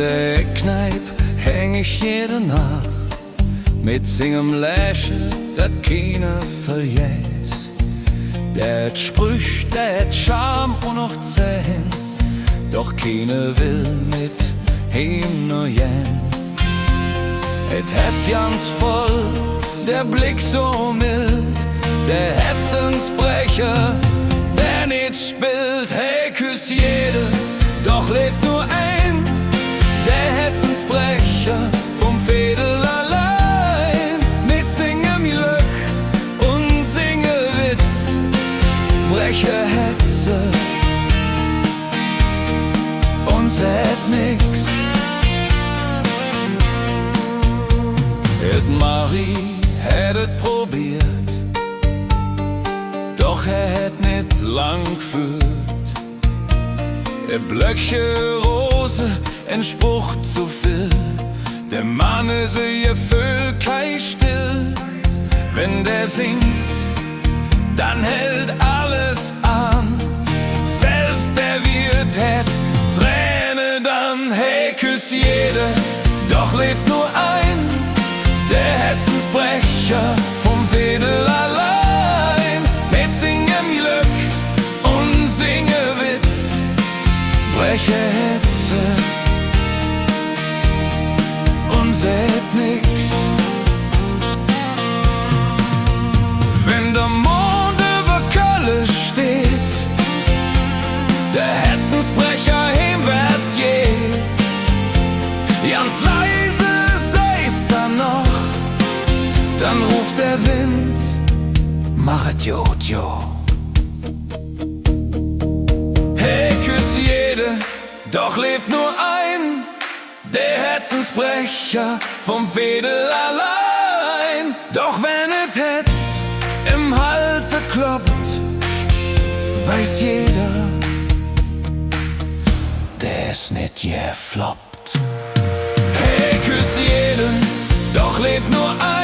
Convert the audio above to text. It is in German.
der Kneipe häng ich jede Nacht mit singem Lächeln, dat keiner verjäst. Dat Sprüch, dat Charme und noch Zähn, doch keiner will mit ihm nur jen. Et Herz ganz voll, der Blick so mild, der Herzensbrecher, der nicht spielt. Hey, küss jede, doch lebt nur ein, der Herzensbrecher vom Fädel allein. Mit singem Glück und singe Witz, breche Hetze und sät nix. Et Marie hättet probiert, doch hätt nicht lang geführt. Blöcke Rose, ein Spruch zu viel, der Mann ist ihr Vögel kei still. Wenn der singt, dann hält alles an, selbst der Wirt hätt Träne dann. Hey, küss jede, doch lebt nur ein, der Herzensbrecher vom Fädel allein. Mit singem Glück und singe Witz, breche Hetze und sät nix. Wenn der Mond über Kölle steht, der Herzensbrecher heimwärts geht, ganz leise seufzt er noch, dann ruft der Wind, machet Jod, jo. Hey, küss jede, doch lebt nur ein, der Herzensbrecher vom Fädel allein. Doch wenn et het im Halse kloppt, weiß jeder, der ist nicht gefloppt. Hey, küss jeden, doch lebt nur ein,